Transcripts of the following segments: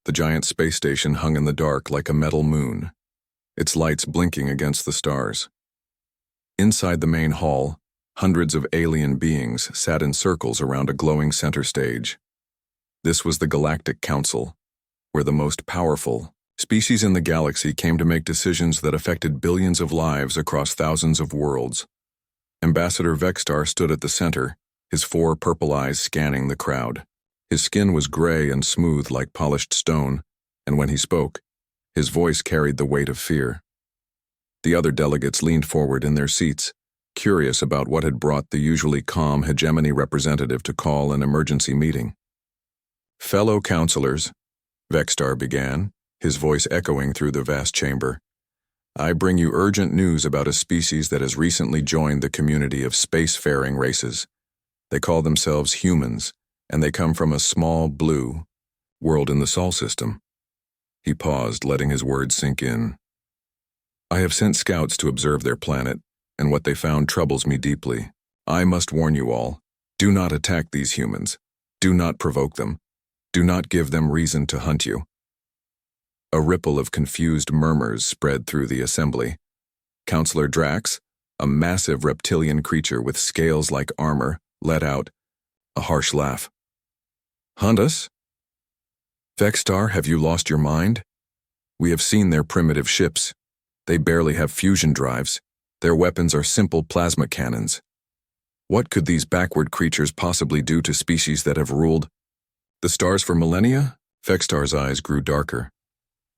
The giant space station hung in the dark like a metal moon, its lights blinking against the stars. Inside the main hall, hundreds of alien beings sat in circles around a glowing center stage. This was the Galactic Council, where the most powerful species in the galaxy came to make decisions that affected billions of lives across thousands of worlds. Ambassador Vexstar stood at the center, his 4 purple eyes scanning the crowd. His skin was gray and smooth like polished stone, and when he spoke, his voice carried the weight of fear. The other delegates leaned forward in their seats, curious about what had brought the usually calm hegemony representative to call an emergency meeting. "Fellow counselors," Vexstar began, his voice echoing through the vast chamber, "I bring you urgent news about a species that has recently joined the community of spacefaring races. They call themselves humans, and they come from a small blue world in the Sol system." He paused, letting his words sink in. "I have sent scouts to observe their planet, and what they found troubles me deeply. I must warn you all, do not attack these humans. Do not provoke them. Do not give them reason to hunt you." A ripple of confused murmurs spread through the assembly. Counselor Drax, a massive reptilian creature with scales like armor, let out a harsh laugh. "Hunt us? Vexstar, have you lost your mind? We have seen their primitive ships. They barely have fusion drives. Their weapons are simple plasma cannons. What could these backward creatures possibly do to species that have ruled the stars for millennia?" Vexstar's eyes grew darker.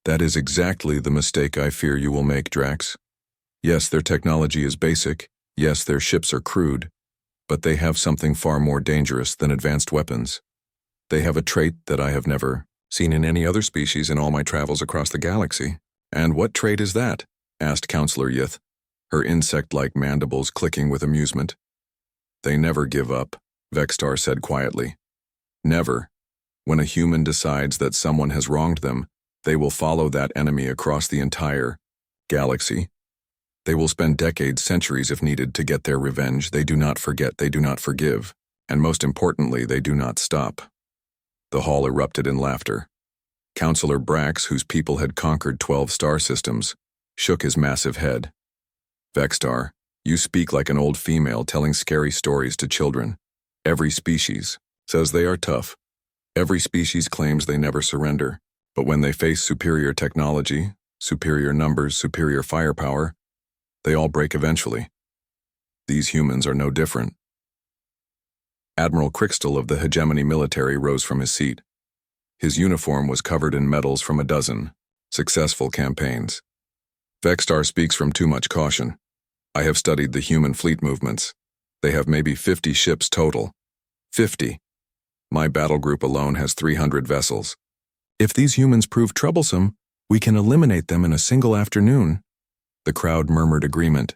"That is exactly the mistake I fear you will make, Drax. Yes, their technology is basic. Yes, their ships are crude. But they have something far more dangerous than advanced weapons. They have a trait that I have never seen in any other species in all my travels across the galaxy." "And what trait is that?" asked Counselor Yith, her insect-like mandibles clicking with amusement. "They never give up," Vexstar said quietly. "Never. When a human decides that someone has wronged them, they will follow that enemy across the entire galaxy. They will spend decades, centuries if needed to get their revenge. They do not forget, they do not forgive, and most importantly, they do not stop." The hall erupted in laughter. Counselor Brax, whose people had conquered 12 star systems, shook his massive head. "Vexstar, you speak like an old female telling scary stories to children. Every species says they are tough. Every species claims they never surrender. But when they face superior technology, superior numbers, superior firepower, they all break eventually. These humans are no different." Admiral Crixtal of the Hegemony military rose from his seat. His uniform was covered in medals from a dozen successful campaigns. "Vexstar speaks from too much caution. I have studied the human fleet movements. They have maybe 50 ships total. 50. My battle group alone has 300 vessels. If these humans prove troublesome, we can eliminate them in a single afternoon." The crowd murmured agreement.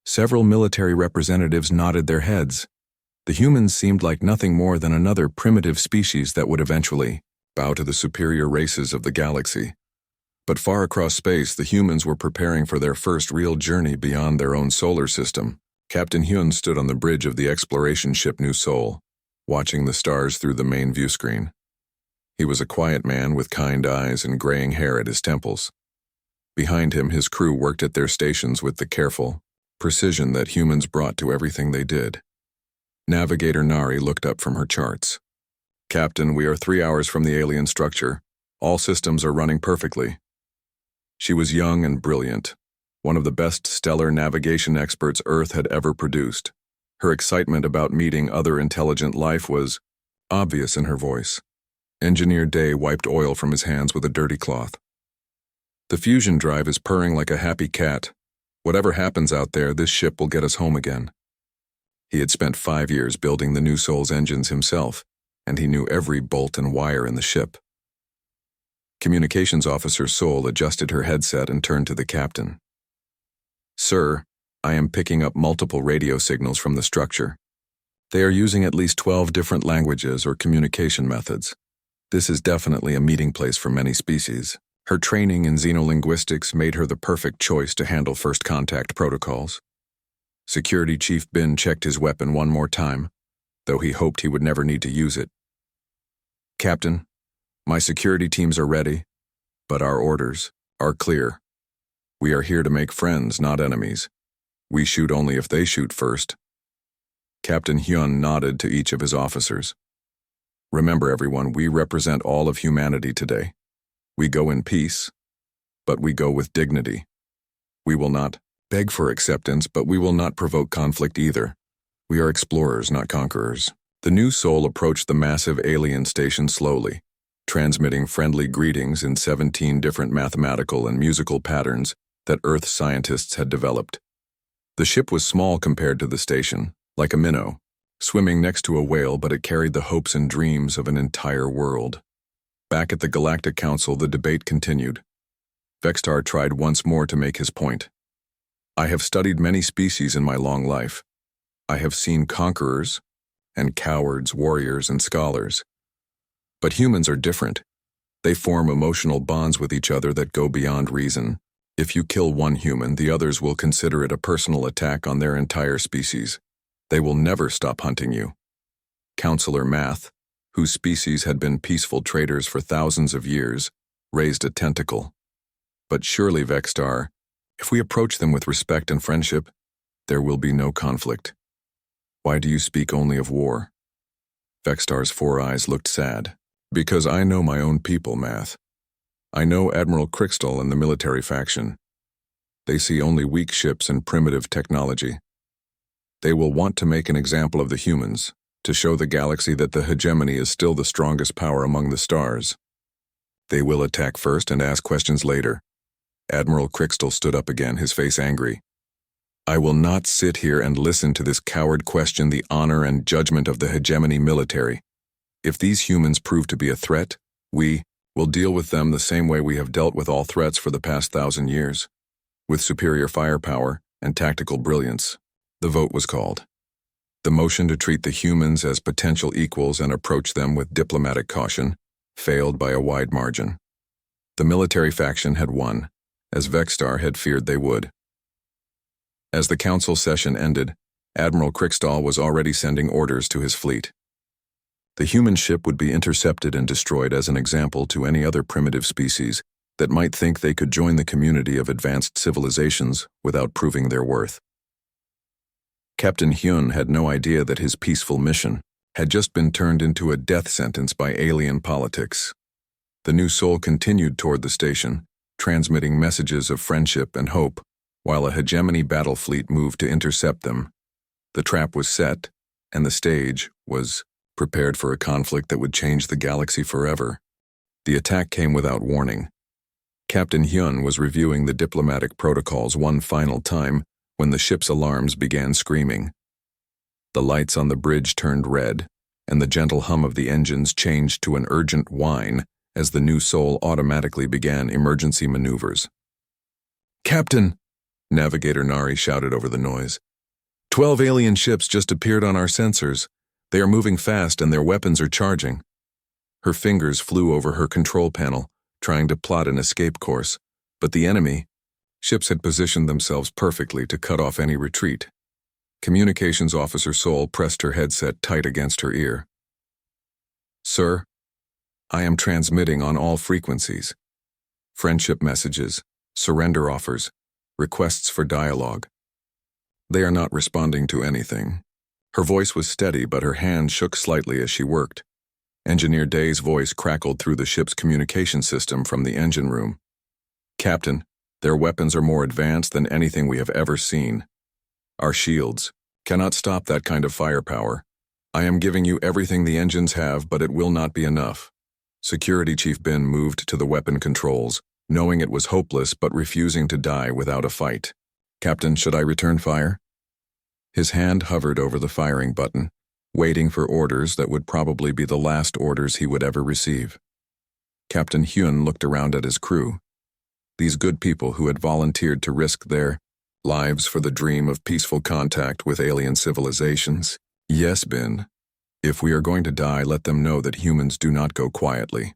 Several military representatives nodded their heads. The humans seemed like nothing more than another primitive species that would eventually bow to the superior races of the galaxy. But far across space, the humans were preparing for their first real journey beyond their own solar system. Captain Hyun stood on the bridge of the exploration ship New Sol, watching the stars through the main view screen. He was a quiet man with kind eyes and graying hair at his temples. Behind him, his crew worked at their stations with the careful precision that humans brought to everything they did. Navigator Nari looked up from her charts. "Captain, we are 3 hours from the alien structure. All systems are running perfectly." She was young and brilliant, one of the best stellar navigation experts Earth had ever produced. Her excitement about meeting other intelligent life was obvious in her voice. Engineer Day wiped oil from his hands with a dirty cloth. "The fusion drive is purring like a happy cat. Whatever happens out there, this ship will get us home again." He had spent 5 years building the New Sol's engines himself, and he knew every bolt and wire in the ship. Communications Officer Sol adjusted her headset and turned to the captain. "Sir, I am picking up multiple radio signals from the structure. They are using at least 12 different languages or communication methods. This is definitely a meeting place for many species. Her training in xenolinguistics made her the perfect choice to handle first contact protocols." Security Chief Bin checked his weapon one more time, though he hoped he would never need to use it. "Captain, My security teams are ready, but our orders are clear. We are here to make friends, not enemies. We shoot only if they shoot first. Captain Hyun nodded to each of his officers. Remember, everyone, we represent all of humanity today. We go in peace, but we go with dignity. We will not beg for acceptance, but we will not provoke conflict either. We are explorers, not conquerors. The new soul approached the massive alien station slowly, transmitting friendly greetings in 17 different mathematical and musical patterns that Earth scientists had developed. The ship was small compared to the station, like a minnow, swimming next to a whale, but it carried the hopes and dreams of an entire world. Back at the Galactic Council, the debate continued. Vextar tried once more to make his point. I have studied many species in my long life. I have seen conquerors and cowards, warriors and scholars. But humans are different. They form emotional bonds with each other that go beyond reason. If you kill one human, the others will consider it a personal attack on their entire species. They will never stop hunting you. Counselor Math, whose species had been peaceful traders for thousands of years, raised a tentacle. But surely, Vextar, if we approach them with respect and friendship, there will be no conflict. Why do you speak only of war? Vextar's 4 eyes looked sad. Because I know my own people, Math. I know Admiral Crystal and the military faction. They see only weak ships and primitive technology. They will want to make an example of the humans, to show the galaxy that the hegemony is still the strongest power among the stars. They will attack first and ask questions later. Admiral Crystal stood up again, his face angry. I will not sit here and listen to this coward question the honor and judgment of the hegemony military. If these humans prove to be a threat, we will deal with them the same way we have dealt with all threats for the past 1,000 years, with superior firepower and tactical brilliance. The vote was called. The motion to treat the humans as potential equals and approach them with diplomatic caution failed by a wide margin. The military faction had won, as Vextar had feared they would. As the council session ended, Admiral Crystal was already sending orders to his fleet. The human ship would be intercepted and destroyed as an example to any other primitive species that might think they could join the community of advanced civilizations without proving their worth. Captain Hyun had no idea that his peaceful mission had just been turned into a death sentence by alien politics. The new soul continued toward the station, transmitting messages of friendship and hope, while a hegemony battle fleet moved to intercept them. The trap was set, and the stage was prepared for a conflict that would change the galaxy forever. The attack came without warning. Captain Hyun was reviewing the diplomatic protocols one final time when the ship's alarms began screaming. The lights on the bridge turned red, and the gentle hum of the engines changed to an urgent whine as the new soul automatically began emergency maneuvers. Captain! Navigator Nari shouted over the noise. 12 alien ships just appeared on our sensors. They are moving fast and their weapons are charging. Her fingers flew over her control panel, trying to plot an escape course, but the enemy ships had positioned themselves perfectly to cut off any retreat. Communications Officer Sol pressed her headset tight against her ear. Sir, I am transmitting on all frequencies. Friendship messages, surrender offers, requests for dialogue. They are not responding to anything. Her voice was steady, but her hand shook slightly as she worked. Engineer Day's voice crackled through the ship's communication system from the engine room. Captain, their weapons are more advanced than anything we have ever seen. Our shields cannot stop that kind of firepower. I am giving you everything the engines have, but it will not be enough. Security Chief Bin moved to the weapon controls, knowing it was hopeless but refusing to die without a fight. Captain, should I return fire? His hand hovered over the firing button, waiting for orders that would probably be the last orders he would ever receive. Captain Hyun looked around at his crew. These good people who had volunteered to risk their lives for the dream of peaceful contact with alien civilizations. Yes, Bin. If we are going to die, let them know that humans do not go quietly.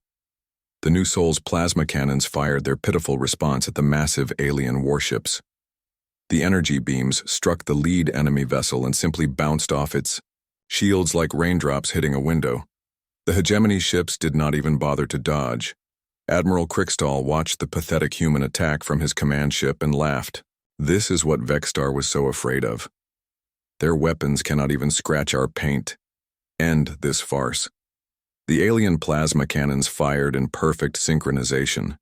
The new soul's plasma cannons fired their pitiful response at the massive alien warships. The energy beams struck the lead enemy vessel and simply bounced off its shields like raindrops hitting a window. The hegemony ships did not even bother to dodge. Admiral Krickstall watched the pathetic human attack from his command ship and laughed. This is what Vexstar was so afraid of. Their weapons cannot even scratch our paint. End this farce. The alien plasma cannons fired in perfect synchronization.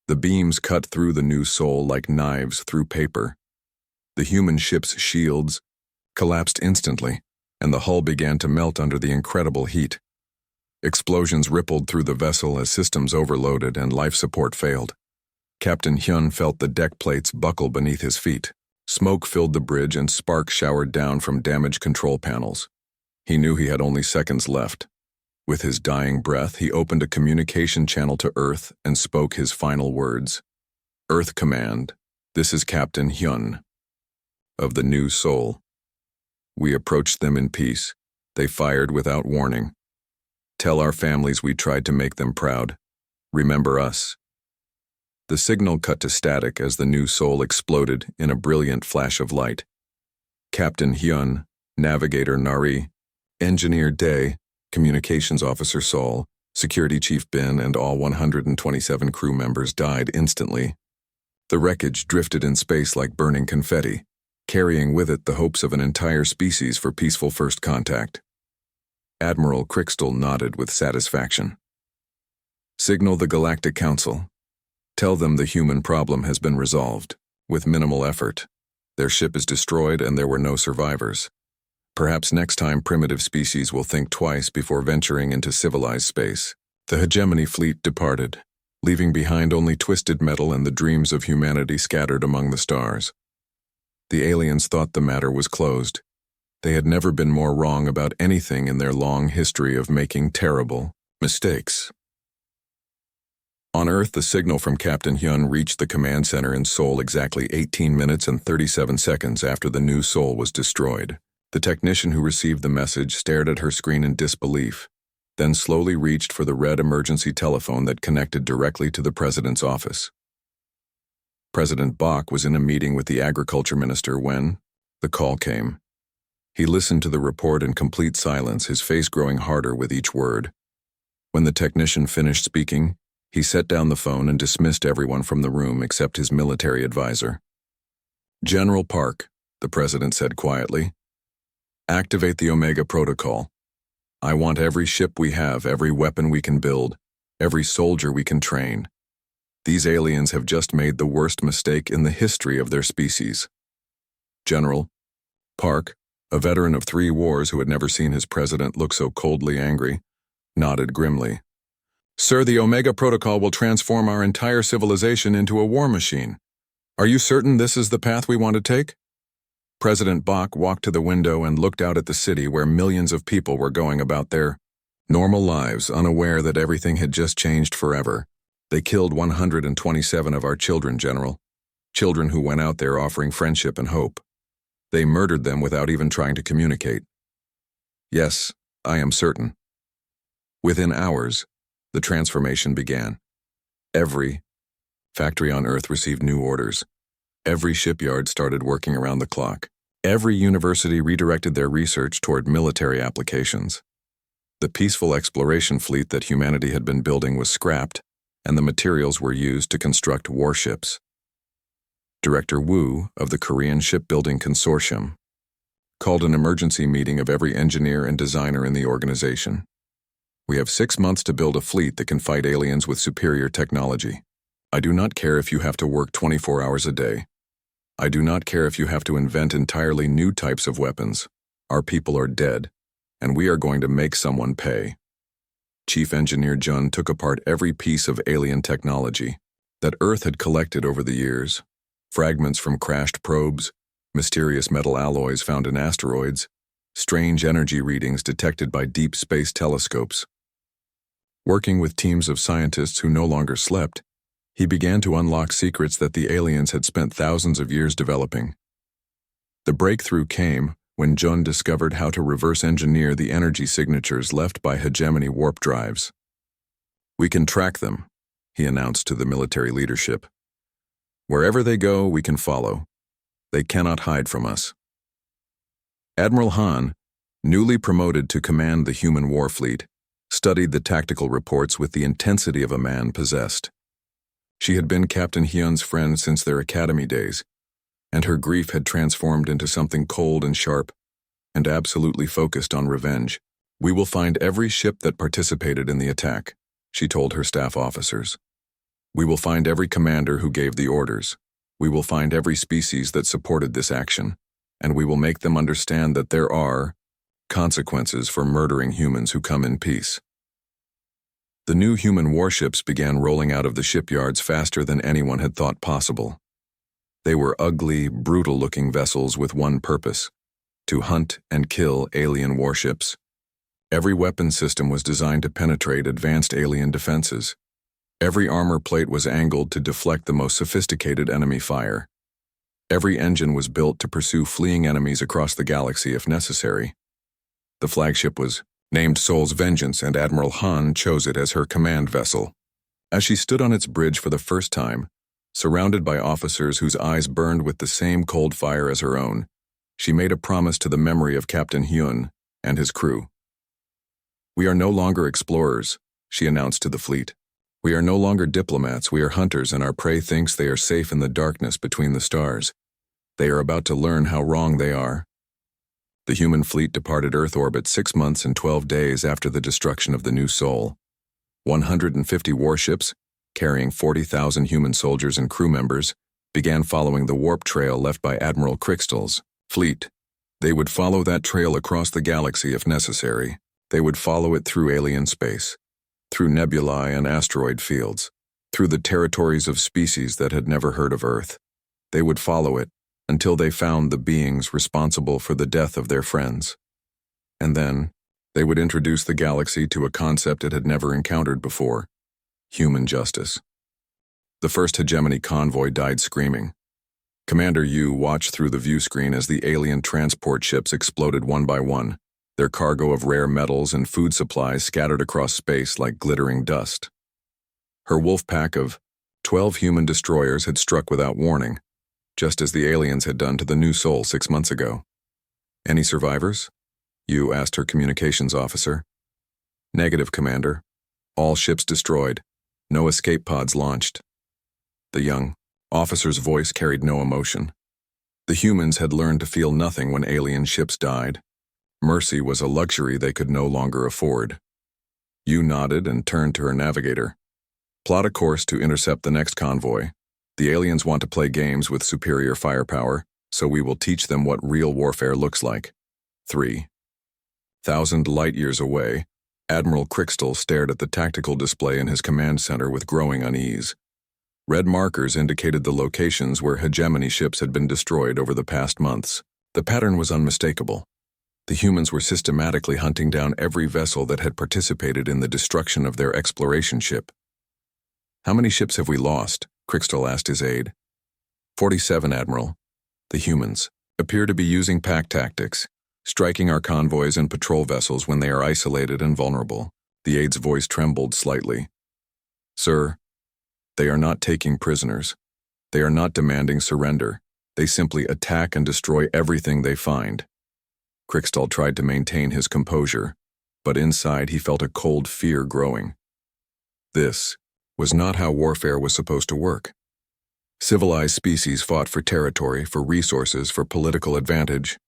The beams cut through the new Sol like knives through paper. The human ship's shields collapsed instantly, and the hull began to melt under the incredible heat. Explosions rippled through the vessel as systems overloaded and life support failed. Captain Hyun felt the deck plates buckle beneath his feet. Smoke filled the bridge and sparks showered down from damaged control panels. He knew he had only seconds left. With his dying breath, he opened a communication channel to Earth and spoke his final words. Earth Command, this is Captain Hyun of the new Sol. We approached them in peace. They fired without warning. Tell our families we tried to make them proud. Remember us. The signal cut to static as the new Sol exploded in a brilliant flash of light. Captain Hyun, Navigator Nari, Engineer Dae, Communications Officer Sol, Security Chief Bin, and all 127 crew members died instantly. The wreckage drifted in space like burning confetti, carrying with it the hopes of an entire species for peaceful first contact. Admiral Krickstall nodded with satisfaction. Signal the Galactic Council. Tell them the human problem has been resolved, with minimal effort. Their ship is destroyed and there were no survivors. Perhaps next time primitive species will think twice before venturing into civilized space. The hegemony fleet departed, leaving behind only twisted metal and the dreams of humanity scattered among the stars. The aliens thought the matter was closed. They had never been more wrong about anything in their long history of making terrible mistakes. On Earth, the signal from Captain Hyun reached the command center in Seoul exactly 18 minutes and 37 seconds after the new Seoul was destroyed. The technician who received the message stared at her screen in disbelief, then slowly reached for the red emergency telephone that connected directly to the president's office. President Bok was in a meeting with the agriculture minister when the call came. He listened to the report in complete silence, his face growing harder with each word. When the technician finished speaking, he set down the phone and dismissed everyone from the room except his military advisor. General Park, the president said quietly, activate the Omega Protocol. I want every ship we have, every weapon we can build, every soldier we can train. These aliens have just made the worst mistake in the history of their species. General Park, a veteran of 3 wars who had never seen his president look so coldly angry, nodded grimly. Sir, the Omega Protocol will transform our entire civilization into a war machine. Are you certain this is the path we want to take? President Bok walked to the window and looked out at the city where millions of people were going about their normal lives, unaware that everything had just changed forever. They killed 127 of our children, General. Children who went out there offering friendship and hope. They murdered them without even trying to communicate. Yes, I am certain. Within hours, the transformation began. Every factory on Earth received new orders. Every shipyard started working around the clock. Every university redirected their research toward military applications. The peaceful exploration fleet that humanity had been building was scrapped, and the materials were used to construct warships. Director Woo of the Korean Shipbuilding Consortium called an emergency meeting of every engineer and designer in the organization. We have 6 months to build a fleet that can fight aliens with superior technology. I do not care if you have to work 24 hours a day. I do not care if you have to invent entirely new types of weapons. Our people are dead, and we are going to make someone pay. Chief Engineer Jun took apart every piece of alien technology that Earth had collected over the years. Fragments from crashed probes, mysterious metal alloys found in asteroids, strange energy readings detected by deep space telescopes. Working with teams of scientists who no longer slept, he began to unlock secrets that the aliens had spent thousands of years developing. The breakthrough came when Jun discovered how to reverse engineer the energy signatures left by hegemony warp drives. We can track them, he announced to the military leadership. Wherever they go, we can follow. They cannot hide from us. Admiral Han, newly promoted to command the human war fleet, studied the tactical reports with the intensity of a man possessed. She had been Captain Hyun's friend since their academy days, and her grief had transformed into something cold and sharp, and absolutely focused on revenge. "We will find every ship that participated in the attack," she told her staff officers. "We will find every commander who gave the orders. We will find every species that supported this action, and we will make them understand that there are consequences for murdering humans who come in peace." The new human warships began rolling out of the shipyards faster than anyone had thought possible. They were ugly, brutal-looking vessels with one purpose: to hunt and kill alien warships. Every weapon system was designed to penetrate advanced alien defenses. Every armor plate was angled to deflect the most sophisticated enemy fire. Every engine was built to pursue fleeing enemies across the galaxy if necessary. The flagship was named Seoul's Vengeance, and Admiral Han chose it as her command vessel. As she stood on its bridge for the first time, surrounded by officers whose eyes burned with the same cold fire as her own, she made a promise to the memory of Captain Hyun and his crew. "We are no longer explorers," she announced to the fleet. "We are no longer diplomats, we are hunters, and our prey thinks they are safe in the darkness between the stars. They are about to learn how wrong they are." The human fleet departed Earth orbit 6 months and 12 days after the destruction of the new Seoul. 150 warships, carrying 40,000 human soldiers and crew members, began following the warp trail left by Admiral Crixtal's fleet. They would follow that trail across the galaxy if necessary. They would follow it through alien space, through nebulae and asteroid fields, through the territories of species that had never heard of Earth. They would follow it until they found the beings responsible for the death of their friends. And then, they would introduce the galaxy to a concept it had never encountered before: human justice. The first hegemony convoy died screaming. Commander Yu watched through the view screen as the alien transport ships exploded one by one, their cargo of rare metals and food supplies scattered across space like glittering dust. Her wolf pack of 12 human destroyers had struck without warning, just as the aliens had done to the new Seoul 6 months ago. "Any survivors?" Yu asked her communications officer. "Negative, Commander. All ships destroyed. No escape pods launched." The young officer's voice carried no emotion. The humans had learned to feel nothing when alien ships died. Mercy was a luxury they could no longer afford. Yu nodded and turned to her navigator. "Plot a course to intercept the next convoy. The aliens want to play games with superior firepower, so we will teach them what real warfare looks like." 3,000 light-years away, Admiral Crixtal stared at the tactical display in his command center with growing unease. Red markers indicated the locations where hegemony ships had been destroyed over the past months. The pattern was unmistakable. The humans were systematically hunting down every vessel that had participated in the destruction of their exploration ship. "How many ships have we lost?" Crixtal asked his aide. 47, Admiral. The humans appear to be using pack tactics, striking our convoys and patrol vessels when they are isolated and vulnerable. The aide's voice trembled slightly. "Sir, they are not taking prisoners. They are not demanding surrender. They simply attack and destroy everything they find." Crixtal tried to maintain his composure, but inside he felt a cold fear growing. This was not how warfare was supposed to work. Civilized species fought for territory, for resources, for political advantage.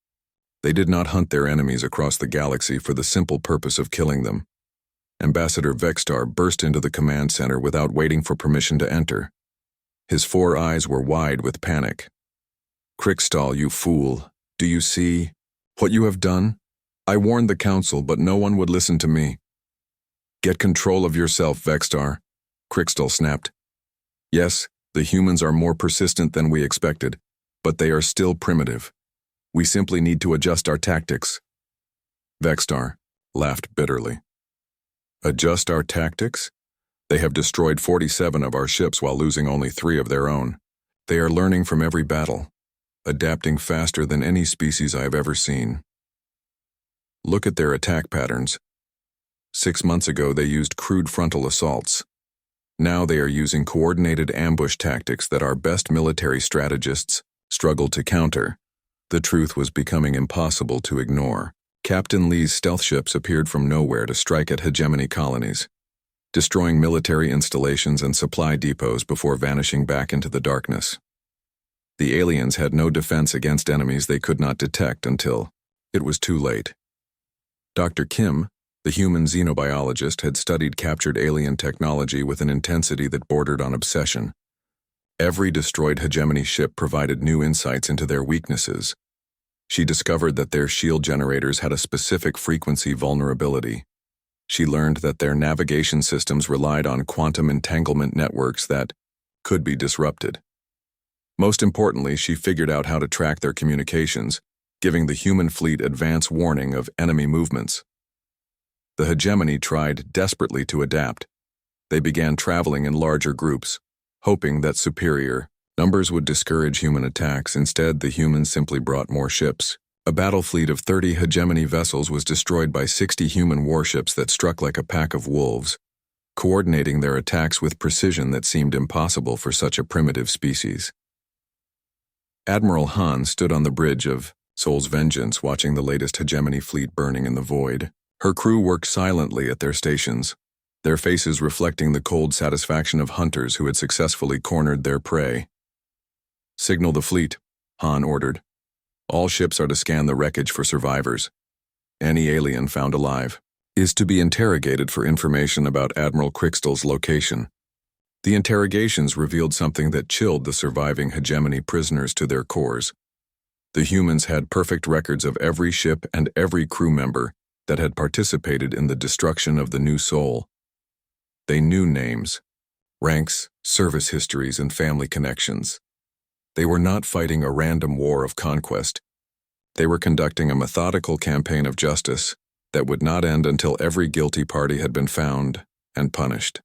They did not hunt their enemies across the galaxy for the simple purpose of killing them. Ambassador Vexstar burst into the command center without waiting for permission to enter. His 4 eyes were wide with panic. "Crixtal, you fool, do you see what you have done? I warned the council, but no one would listen to me." "Get control of yourself, Vexstar," Crixtal snapped. "Yes, the humans are more persistent than we expected, but they are still primitive. We simply need to adjust our tactics." Vexstar laughed bitterly. "Adjust our tactics? They have destroyed 47 of our ships while losing only 3 of their own. They are learning from every battle, adapting faster than any species I have ever seen. Look at their attack patterns. 6 months ago they used crude frontal assaults. Now they are using coordinated ambush tactics that our best military strategists struggled to counter." The truth was becoming impossible to ignore. Captain Lee's stealth ships appeared from nowhere to strike at hegemony colonies, destroying military installations and supply depots before vanishing back into the darkness. The aliens had no defense against enemies they could not detect until it was too late. Dr. Kim, the human xenobiologist, had studied captured alien technology with an intensity that bordered on obsession. Every destroyed hegemony ship provided new insights into their weaknesses. She discovered that their shield generators had a specific frequency vulnerability. She learned that their navigation systems relied on quantum entanglement networks that could be disrupted. Most importantly, she figured out how to track their communications, giving the human fleet advance warning of enemy movements. The hegemony tried desperately to adapt. They began traveling in larger groups, hoping that superior numbers would discourage human attacks. Instead, the humans simply brought more ships. A battle fleet of 30 hegemony vessels was destroyed by 60 human warships that struck like a pack of wolves, coordinating their attacks with precision that seemed impossible for such a primitive species. Admiral Han stood on the bridge of Seoul's Vengeance, watching the latest hegemony fleet burning in the void. Her crew worked silently at their stations, their faces reflecting the cold satisfaction of hunters who had successfully cornered their prey. "Signal the fleet," Han ordered. "All ships are to scan the wreckage for survivors. Any alien found alive is to be interrogated for information about Admiral Crystal's location." The interrogations revealed something that chilled the surviving hegemony prisoners to their cores. The humans had perfect records of every ship and every crew member that had participated in the destruction of the New Soul. They knew names, ranks, service histories, and family connections. They were not fighting a random war of conquest. They were conducting a methodical campaign of justice that would not end until every guilty party had been found and punished.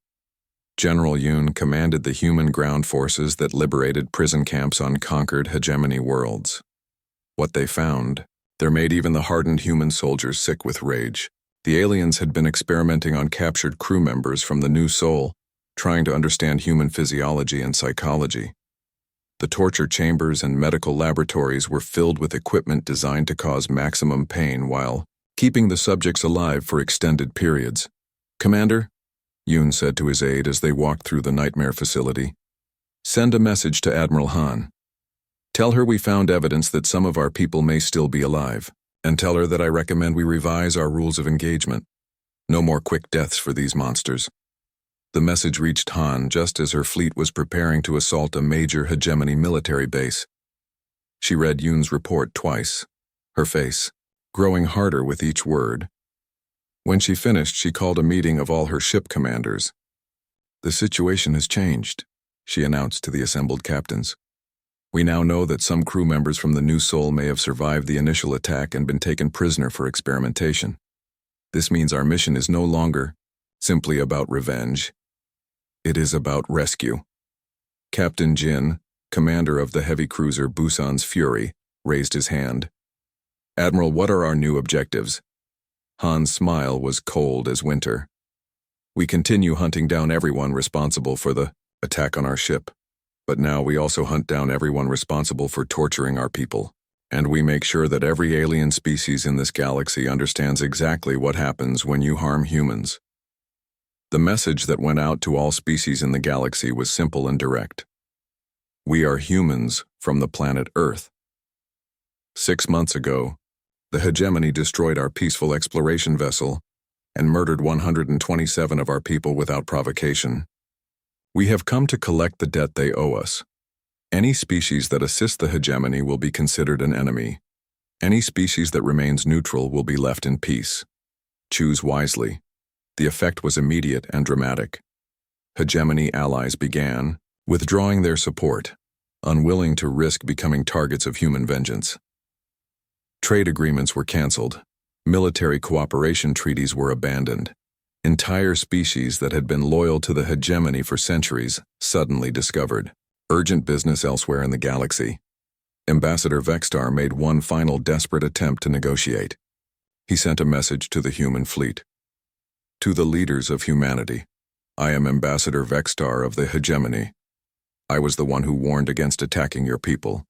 General Yoon commanded the human ground forces that liberated prison camps on conquered hegemony worlds. What they found there made even the hardened human soldiers sick with rage. The aliens had been experimenting on captured crew members from the New Soul, trying to understand human physiology and psychology. The torture chambers and medical laboratories were filled with equipment designed to cause maximum pain while keeping the subjects alive for extended periods. "Commander," Yoon said to his aide as they walked through the nightmare facility, "send a message to Admiral Han. Tell her we found evidence that some of our people may still be alive, and tell her that I recommend we revise our rules of engagement. No more quick deaths for these monsters." The message reached Han just as her fleet was preparing to assault a major hegemony military base. She read Yoon's report twice, her face growing harder with each word. When she finished, she called a meeting of all her ship commanders. "The situation has changed," she announced to the assembled captains. "We now know that some crew members from the New Soul may have survived the initial attack and been taken prisoner for experimentation. This means our mission is no longer simply about revenge. It is about rescue." Captain Jin, commander of the heavy cruiser Busan's Fury, raised his hand. "Admiral, what are our new objectives?" Han's smile was cold as winter. "We continue hunting down everyone responsible for the attack on our ship. But now we also hunt down everyone responsible for torturing our people. And we make sure that every alien species in this galaxy understands exactly what happens when you harm humans." The message that went out to all species in the galaxy was simple and direct. We are humans from the planet Earth. 6 months ago, the hegemony destroyed our peaceful exploration vessel and murdered 127 of our people without provocation. We have come to collect the debt they owe us. Any species that assists the hegemony will be considered an enemy. Any species that remains neutral will be left in peace. Choose wisely. The effect was immediate and dramatic. Hegemony allies began withdrawing their support, unwilling to risk becoming targets of human vengeance. Trade agreements were canceled. Military cooperation treaties were abandoned. Entire species that had been loyal to the hegemony for centuries suddenly discovered urgent business elsewhere in the galaxy. Ambassador Vexstar made one final desperate attempt to negotiate. He sent a message to the human fleet. To the leaders of humanity, I am Ambassador Vexstar of the hegemony. I was the one who warned against attacking your people.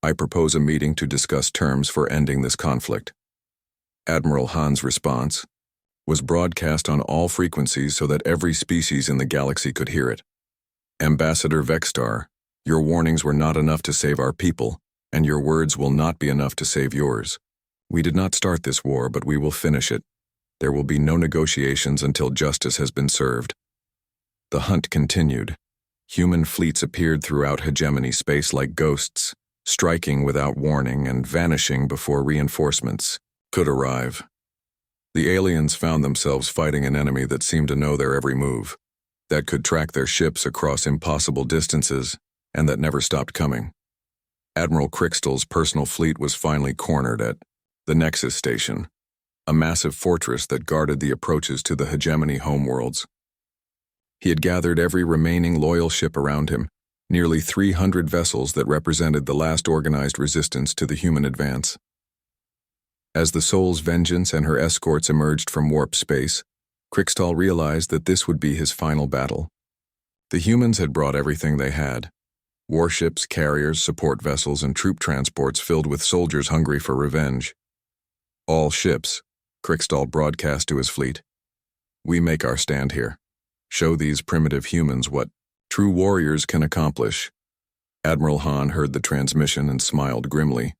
I propose a meeting to discuss terms for ending this conflict. Admiral Han's response was broadcast on all frequencies so that every species in the galaxy could hear it. Ambassador Vexstar, your warnings were not enough to save our people, and your words will not be enough to save yours. We did not start this war, but we will finish it. There will be no negotiations until justice has been served. The hunt continued. Human fleets appeared throughout hegemony space like ghosts, striking without warning and vanishing before reinforcements could arrive. The aliens found themselves fighting an enemy that seemed to know their every move, that could track their ships across impossible distances, and that never stopped coming. Admiral Crixtal's personal fleet was finally cornered at the Nexus Station, a massive fortress that guarded the approaches to the hegemony homeworlds. He had gathered every remaining loyal ship around him, nearly 300 vessels that represented the last organized resistance to the human advance. As the Soul's Vengeance and her escorts emerged from warp space, Crixtal realized that this would be his final battle. The humans had brought everything they had: warships, carriers, support vessels, and troop transports filled with soldiers hungry for revenge. All ships, Crixtal broadcast to his fleet. We make our stand here. Show these primitive humans what true warriors can accomplish. Admiral Han heard the transmission and smiled grimly.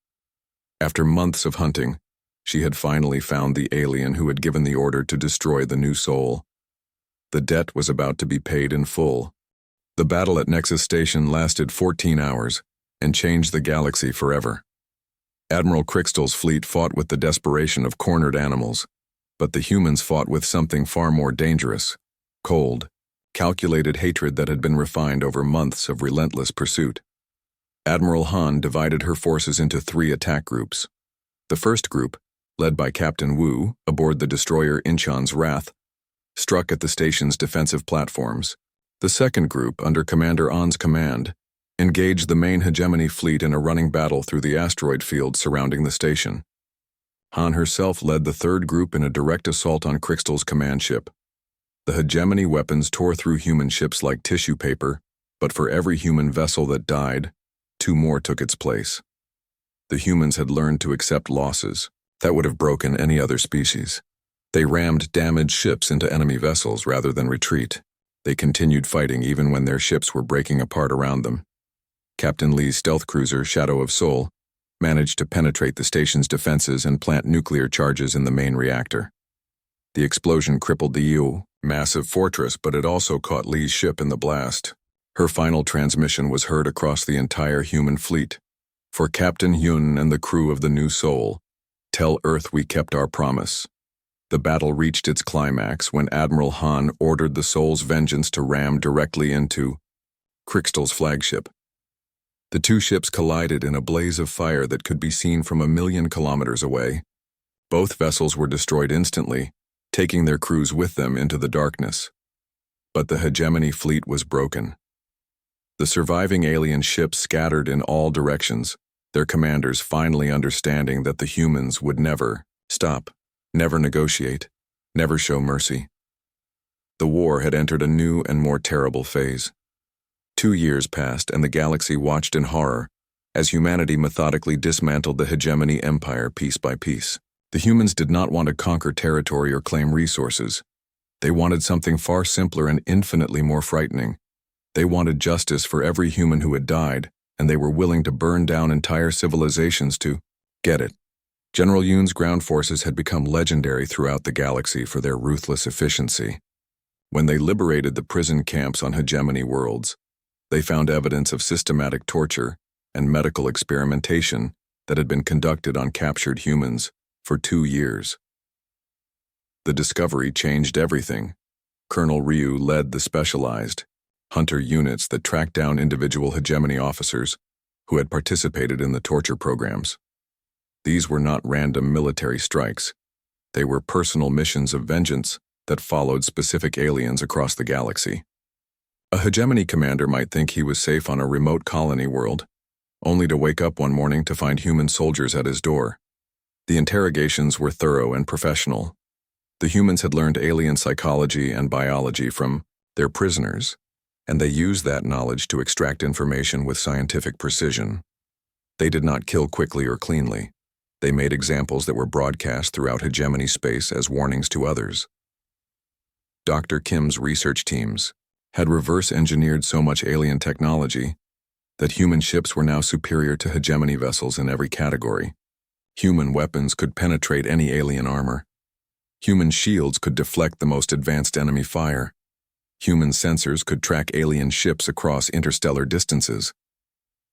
After months of hunting, she had finally found the alien who had given the order to destroy the new soul. The debt was about to be paid in full. The battle at Nexus Station lasted 14 hours and changed the galaxy forever. Admiral Crixtal's fleet fought with the desperation of cornered animals, but the humans fought with something far more dangerous: cold, calculated hatred that had been refined over months of relentless pursuit. Admiral Han divided her forces into 3 attack groups. The first group, led by Captain Wu aboard the destroyer Inchan's Wrath, struck at the station's defensive platforms. The second group, under Commander An's command, engaged the main hegemony fleet in a running battle through the asteroid field surrounding the station. Han herself led the third group in a direct assault on Crixtal's command ship. The hegemony weapons tore through human ships like tissue paper, but for every human vessel that died, 2 more took its place. The humans had learned to accept losses that would have broken any other species. They rammed damaged ships into enemy vessels rather than retreat. They continued fighting even when their ships were breaking apart around them. Captain Lee's stealth cruiser, Shadow of Soul, managed to penetrate the station's defenses and plant nuclear charges in the main reactor. The explosion crippled the Yu, massive fortress, but it also caught Lee's ship in the blast. Her final transmission was heard across the entire human fleet. For Captain Yun and the crew of the New Soul, tell Earth we kept our promise. The battle reached its climax when Admiral Han ordered the Soul's Vengeance to ram directly into Crixtal's flagship. The 2 ships collided in a blaze of fire that could be seen from 1,000,000 kilometers away. Both vessels were destroyed instantly, taking their crews with them into the darkness. But the hegemony fleet was broken. The surviving alien ships scattered in all directions, their commanders finally understanding that the humans would never stop, never negotiate, never show mercy. The war had entered a new and more terrible phase. 2 years passed, and the galaxy watched in horror as humanity methodically dismantled the hegemony empire piece by piece. The humans did not want to conquer territory or claim resources. They wanted something far simpler and infinitely more frightening. They wanted justice for every human who had died, and they were willing to burn down entire civilizations to get it. General Yun's ground forces had become legendary throughout the galaxy for their ruthless efficiency. When they liberated the prison camps on hegemony worlds, they found evidence of systematic torture and medical experimentation that had been conducted on captured humans for 2 years. The discovery changed everything. Colonel Ryu led the specialized hunter units that tracked down individual hegemony officers who had participated in the torture programs. These were not random military strikes. They were personal missions of vengeance that followed specific aliens across the galaxy. A hegemony commander might think he was safe on a remote colony world, only to wake up one morning to find human soldiers at his door. The interrogations were thorough and professional. The humans had learned alien psychology and biology from their prisoners, and they used that knowledge to extract information with scientific precision. They did not kill quickly or cleanly. They made examples that were broadcast throughout hegemony space as warnings to others. Dr. Kim's research teams had reverse-engineered so much alien technology that human ships were now superior to hegemony vessels in every category. Human weapons could penetrate any alien armor. Human shields could deflect the most advanced enemy fire. Human sensors could track alien ships across interstellar distances.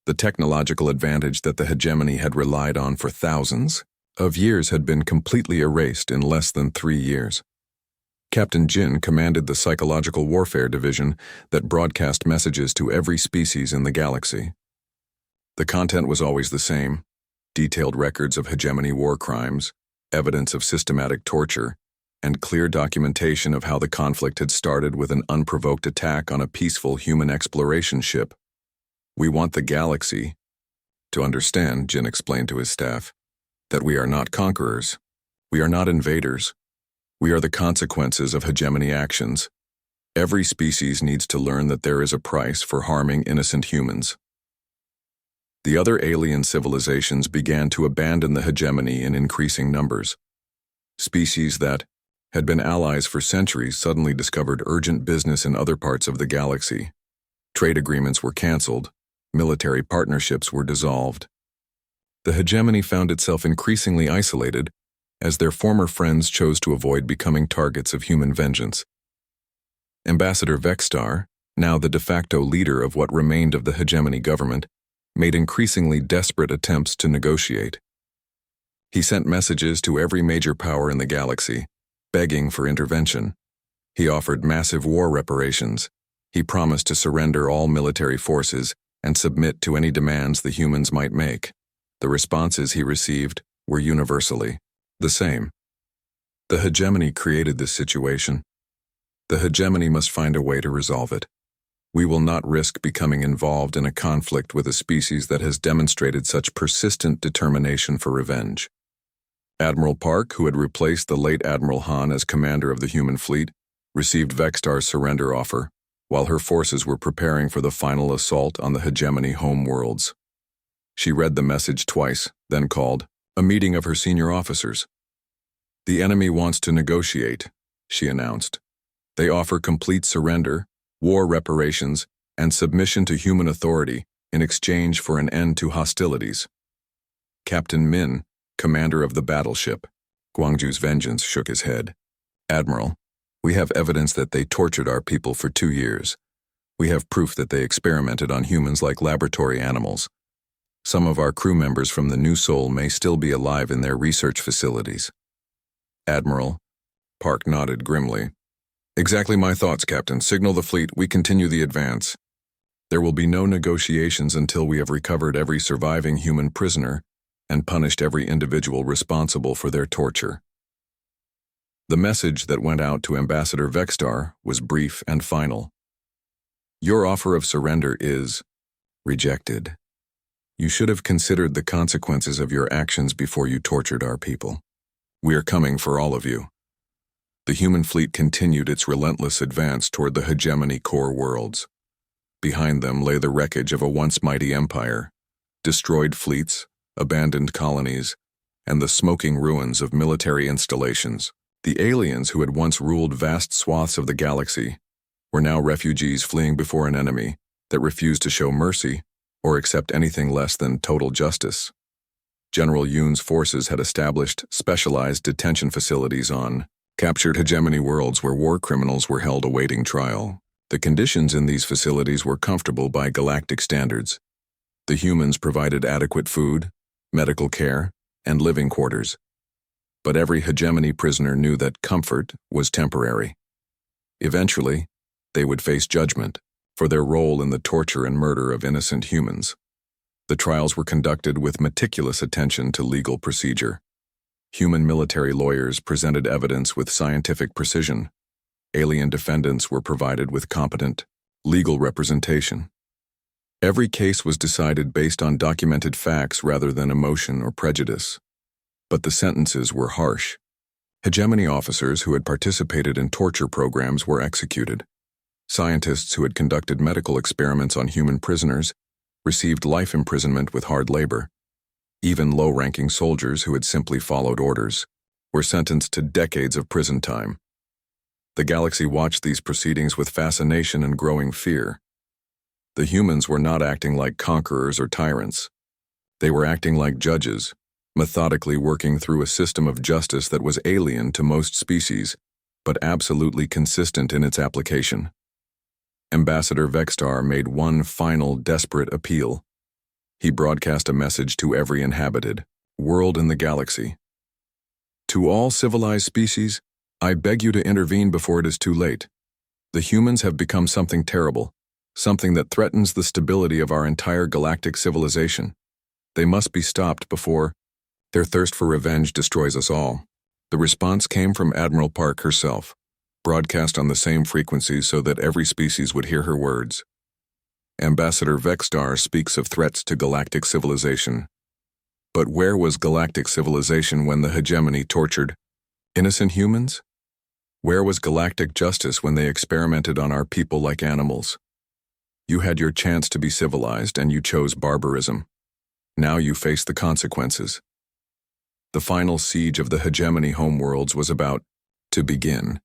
The technological advantage that the hegemony had relied on for thousands of years had been completely erased in less than 3 years. Captain Jin commanded the Psychological Warfare Division that broadcast messages to every species in the galaxy. The content was always the same: detailed records of hegemony war crimes, evidence of systematic torture, and clear documentation of how the conflict had started with an unprovoked attack on a peaceful human exploration ship. "We want the galaxy to understand," Jin explained to his staff, "that we are not conquerors. We are not invaders. We are the consequences of hegemony actions. Every species needs to learn that there is a price for harming innocent humans." The other alien civilizations began to abandon the hegemony in increasing numbers. Species that had been allies for centuries suddenly discovered urgent business in other parts of the galaxy. Trade agreements were canceled. Military partnerships were dissolved. The hegemony found itself increasingly isolated as their former friends chose to avoid becoming targets of human vengeance. Ambassador Vexstar, now the de facto leader of what remained of the hegemony government, made increasingly desperate attempts to negotiate. He sent messages to every major power in the galaxy, begging for intervention. He offered massive war reparations. He promised to surrender all military forces and submit to any demands the humans might make. The responses he received were universally the same. The hegemony created this situation. The hegemony must find a way to resolve it. We will not risk becoming involved in a conflict with a species that has demonstrated such persistent determination for revenge. Admiral Park, who had replaced the late Admiral Han as commander of the human fleet, received Vexstar's surrender offer, while her forces were preparing for the final assault on the hegemony home worlds. She read the message twice, then called a meeting of her senior officers. "The enemy wants to negotiate," she announced. "They offer complete surrender, war reparations, and submission to human authority in exchange for an end to hostilities." Captain Min, commander of the battleship, Guangzhou's Vengeance, shook his head. "Admiral, we have evidence that they tortured our people for 2 years. We have proof that they experimented on humans like laboratory animals. Some of our crew members from the New Sol may still be alive in their research facilities." "Admiral," Park nodded grimly. "Exactly my thoughts, Captain. Signal the fleet. We continue the advance. There will be no negotiations until we have recovered every surviving human prisoner and punished every individual responsible for their torture." The message that went out to Ambassador Vexstar was brief and final. "Your offer of surrender is rejected. You should have considered the consequences of your actions before you tortured our people. We are coming for all of you." The human fleet continued its relentless advance toward the hegemony core worlds. Behind them lay the wreckage of a once mighty empire, destroyed fleets, abandoned colonies, and the smoking ruins of military installations. The aliens who had once ruled vast swaths of the galaxy were now refugees fleeing before an enemy that refused to show mercy or accept anything less than total justice. General Yoon's forces had established specialized detention facilities on captured hegemony worlds where war criminals were held awaiting trial. The conditions in these facilities were comfortable by galactic standards. The humans provided adequate food, medical care, and living quarters. But every hegemony prisoner knew that comfort was temporary. Eventually, they would face judgment for their role in the torture and murder of innocent humans. The trials were conducted with meticulous attention to legal procedure. Human military lawyers presented evidence with scientific precision. Alien defendants were provided with competent legal representation. Every case was decided based on documented facts rather than emotion or prejudice. But the sentences were harsh. Hegemony officers who had participated in torture programs were executed. Scientists who had conducted medical experiments on human prisoners received life imprisonment with hard labor. Even low-ranking soldiers who had simply followed orders were sentenced to decades of prison time. The galaxy watched these proceedings with fascination and growing fear. The humans were not acting like conquerors or tyrants. They were acting like judges, methodically working through a system of justice that was alien to most species, but absolutely consistent in its application. Ambassador Vextar made one final desperate appeal. He broadcast a message to every inhabited world in the galaxy. To all civilized species, I beg you to intervene before it is too late. The humans have become something terrible, something that threatens the stability of our entire galactic civilization. They must be stopped before their thirst for revenge destroys us all. The response came from Admiral Park herself, broadcast on the same frequency so that every species would hear her words. Ambassador Vextar speaks of threats to galactic civilization. But where was galactic civilization when the hegemony tortured innocent humans? Where was galactic justice when they experimented on our people like animals? You had your chance to be civilized and you chose barbarism. Now you face the consequences. The final siege of the hegemony homeworlds was about to begin.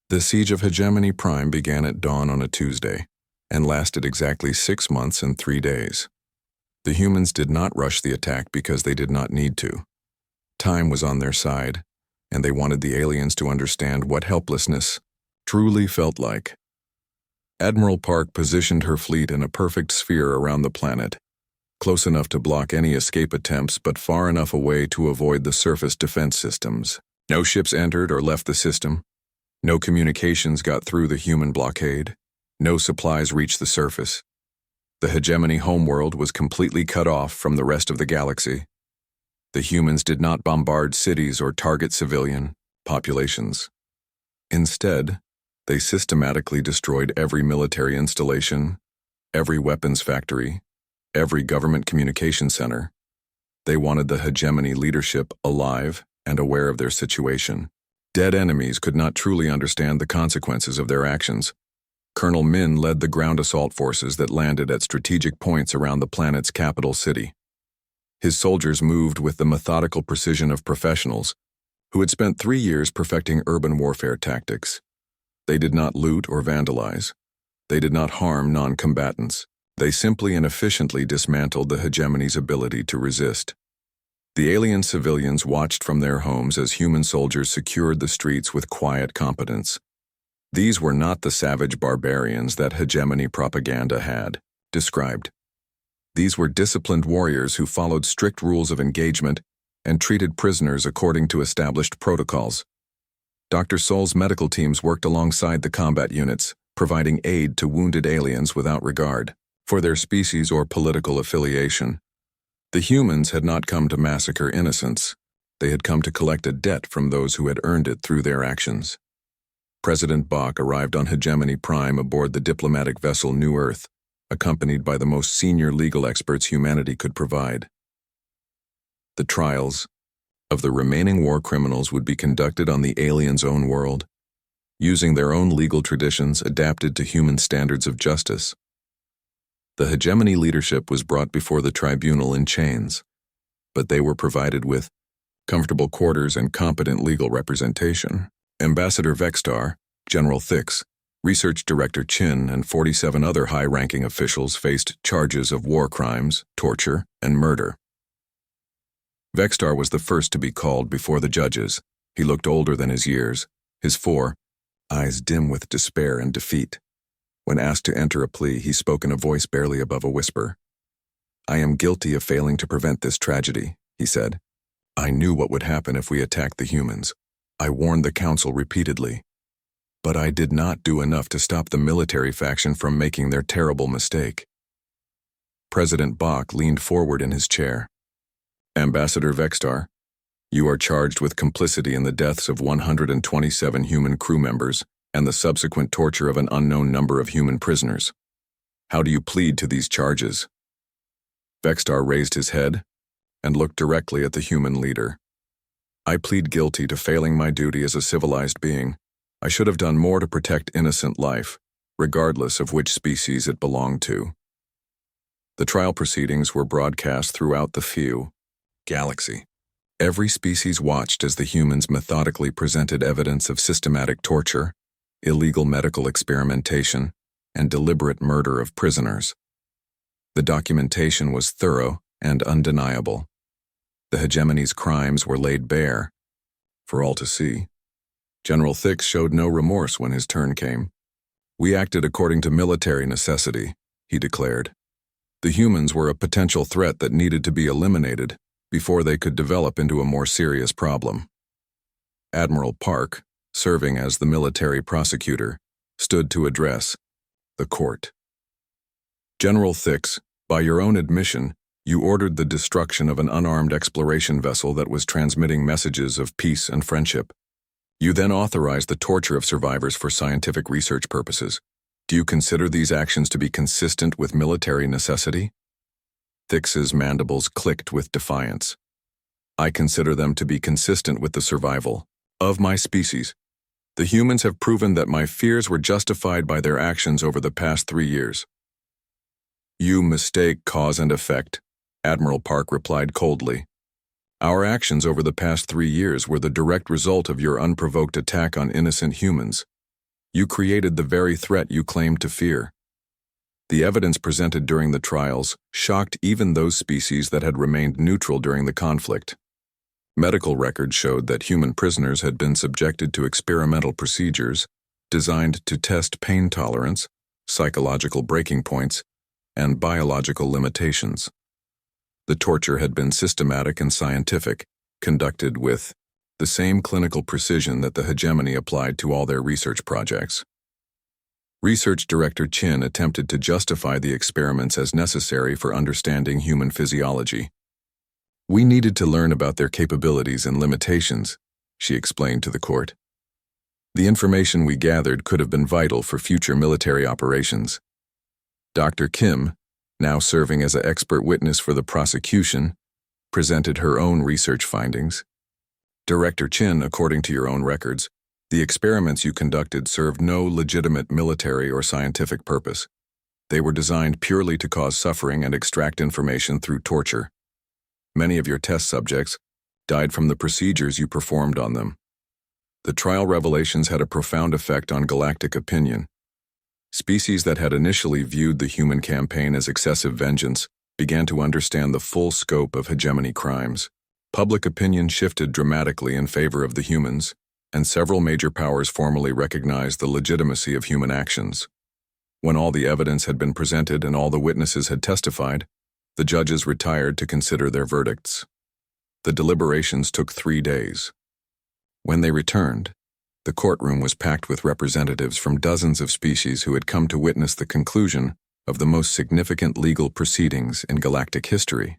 The siege of Hegemony Prime began at dawn on a Tuesday and lasted exactly 6 months and 3 days. The humans did not rush the attack because they did not need to. Time was on their side, and they wanted the aliens to understand what helplessness truly felt like. Admiral Park positioned her fleet in a perfect sphere around the planet, close enough to block any escape attempts but far enough away to avoid the surface defense systems. No ships entered or left the system. No communications got through the human blockade. No supplies reached the surface. The hegemony homeworld was completely cut off from the rest of the galaxy. The humans did not bombard cities or target civilian populations. Instead, they systematically destroyed every military installation, every weapons factory, every government communication center. They wanted the hegemony leadership alive and aware of their situation. Dead enemies could not truly understand the consequences of their actions. Colonel Min led the ground assault forces that landed at strategic points around the planet's capital city. His soldiers moved with the methodical precision of professionals who had spent 3 years perfecting urban warfare tactics. They did not loot or vandalize. They did not harm non-combatants. They simply and efficiently dismantled the hegemony's ability to resist. The alien civilians watched from their homes as human soldiers secured the streets with quiet competence. These were not the savage barbarians that hegemony propaganda had described. These were disciplined warriors who followed strict rules of engagement and treated prisoners according to established protocols. Dr. Sol's medical teams worked alongside the combat units, providing aid to wounded aliens without regard for their species or political affiliation. The humans had not come to massacre innocents. They had come to collect a debt from those who had earned it through their actions. President Bach arrived on Hegemony Prime aboard the diplomatic vessel New Earth, accompanied by the most senior legal experts humanity could provide. The trials of the remaining war criminals would be conducted on the aliens' own world, using their own legal traditions adapted to human standards of justice. The hegemony leadership was brought before the tribunal in chains, but they were provided with comfortable quarters and competent legal representation. Ambassador Vextar, General Thix, Research Director Chin, and 47 other high-ranking officials faced charges of war crimes, torture, and murder. Vextar was the first to be called before the judges. He looked older than his years, his eyes dim with despair and defeat. When asked to enter a plea, he spoke in a voice barely above a whisper. "I am guilty of failing to prevent this tragedy," he said. "I knew what would happen if we attacked the humans. I warned the council repeatedly. But I did not do enough to stop the military faction from making their terrible mistake." President Bach leaned forward in his chair. "Ambassador Vextar, you are charged with complicity in the deaths of 127 human crew members and the subsequent torture of an unknown number of human prisoners. How do you plead to these charges?" Vextar raised his head and looked directly at the human leader. "I plead guilty to failing my duty as a civilized being. I should have done more to protect innocent life, regardless of which species it belonged to." The trial proceedings were broadcast throughout the few, galaxy. Every species watched as the humans methodically presented evidence of systematic torture, illegal medical experimentation, and deliberate murder of prisoners. The documentation was thorough and undeniable. The hegemony's crimes were laid bare, for all to see. General Thix showed no remorse when his turn came. "We acted according to military necessity," he declared. "The humans were a potential threat that needed to be eliminated before they could develop into a more serious problem." Admiral Park, serving as the military prosecutor, stood to address the court. "General Thix, by your own admission, you ordered the destruction of an unarmed exploration vessel that was transmitting messages of peace and friendship. You then authorized the torture of survivors for scientific research purposes. Do you consider these actions to be consistent with military necessity?" Thix's mandibles clicked with defiance. "I consider them to be consistent with the survival of my species. The humans have proven that my fears were justified by their actions over the past 3 years." "You mistake cause and effect," Admiral Park replied coldly. "Our actions over the past 3 years were the direct result of your unprovoked attack on innocent humans. You created the very threat you claimed to fear. The evidence presented during the trials shocked even those species that had remained neutral during the conflict. Medical records showed that human prisoners had been subjected to experimental procedures designed to test pain tolerance, psychological breaking points, and biological limitations. The torture had been systematic and scientific, conducted with the same clinical precision that the hegemony applied to all their research projects. Research Director Chin attempted to justify the experiments as necessary for understanding human physiology. "We needed to learn about their capabilities and limitations," she explained to the court. "The information we gathered could have been vital for future military operations." Dr. Kim, now serving as an expert witness for the prosecution, presented her own research findings. "Director Chin, according to your own records, the experiments you conducted served no legitimate military or scientific purpose. They were designed purely to cause suffering and extract information through torture. Many of your test subjects died from the procedures you performed on them. The trial revelations had a profound effect on galactic opinion. Species that had initially viewed the human campaign as excessive vengeance began to understand the full scope of hegemony crimes. Public opinion shifted dramatically in favor of the humans, and several major powers formally recognized the legitimacy of human actions. When all the evidence had been presented and all the witnesses had testified, the judges retired to consider their verdicts. The deliberations took 3 days. When they returned, the courtroom was packed with representatives from dozens of species who had come to witness the conclusion of the most significant legal proceedings in galactic history.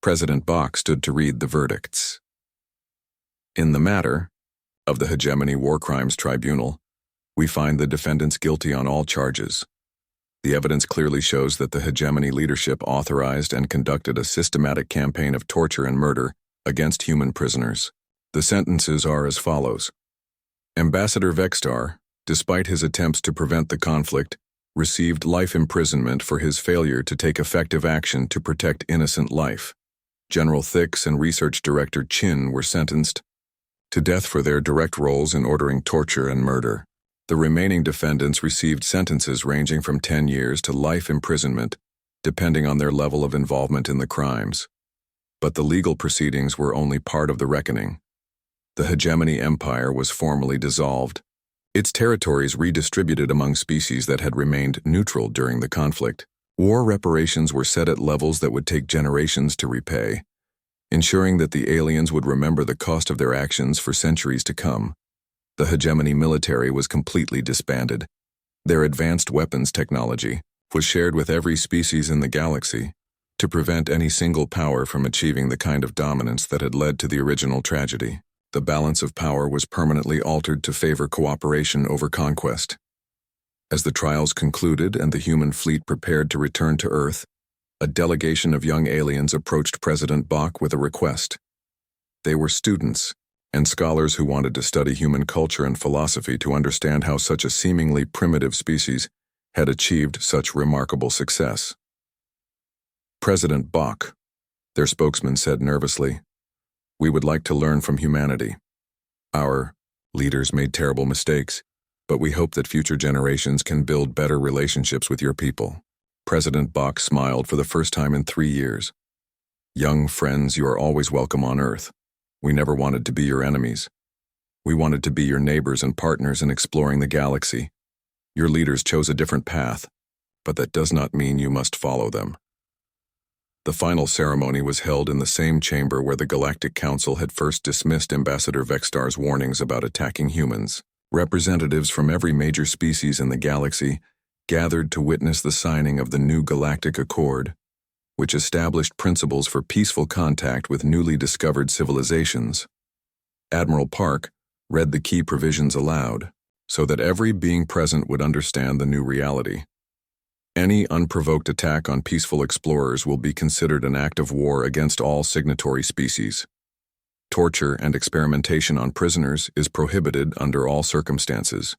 President Bach stood to read the verdicts. "In the matter of the Hegemony War Crimes Tribunal, we find the defendants guilty on all charges. The evidence clearly shows that the hegemony leadership authorized and conducted a systematic campaign of torture and murder against human prisoners. The sentences are as follows. Ambassador Vextar, despite his attempts to prevent the conflict, received life imprisonment for his failure to take effective action to protect innocent life. General Thix and Research Director Chin were sentenced to death for their direct roles in ordering torture and murder. The remaining defendants received sentences ranging from 10 years to life imprisonment, depending on their level of involvement in the crimes. But the legal proceedings were only part of the reckoning. The hegemony empire was formally dissolved, its territories redistributed among species that had remained neutral during the conflict. War reparations were set at levels that would take generations to repay, ensuring that the aliens would remember the cost of their actions for centuries to come. The hegemony military was completely disbanded. Their advanced weapons technology was shared with every species in the galaxy to prevent any single power from achieving the kind of dominance that had led to the original tragedy. The balance of power was permanently altered to favor cooperation over conquest. As the trials concluded and the human fleet prepared to return to Earth, a delegation of young aliens approached President Bach with a request. They were students and scholars who wanted to study human culture and philosophy to understand how such a seemingly primitive species had achieved such remarkable success. President Bach, Their spokesman said nervously, "We would like to learn from humanity. Our leaders made terrible mistakes, but we hope that future generations can build better relationships with your people." President Bach smiled for the first time in 3 years. "Young friends, you are always welcome on Earth. We never wanted to be your enemies. We wanted to be your neighbors and partners in exploring the galaxy. Your leaders chose a different path, but that does not mean you must follow them." The final ceremony was held in the same chamber where the Galactic Council had first dismissed Ambassador Vextar's warnings about attacking humans. Representatives from every major species in the galaxy gathered to witness the signing of the new Galactic Accord, which established principles for peaceful contact with newly discovered civilizations. Admiral Park read the key provisions aloud, so that every being present would understand the new reality. Any unprovoked attack on peaceful explorers will be considered an act of war against all signatory species. Torture and experimentation on prisoners is prohibited under all circumstances.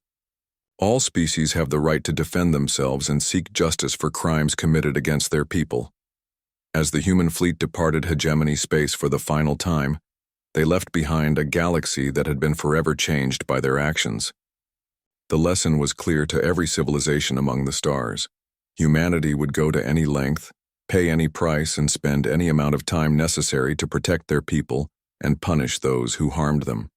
All species have the right to defend themselves and seek justice for crimes committed against their people. As the human fleet departed hegemony space for the final time, they left behind a galaxy that had been forever changed by their actions. The lesson was clear to every civilization among the stars. Humanity would go to any length, pay any price, and spend any amount of time necessary to protect their people and punish those who harmed them.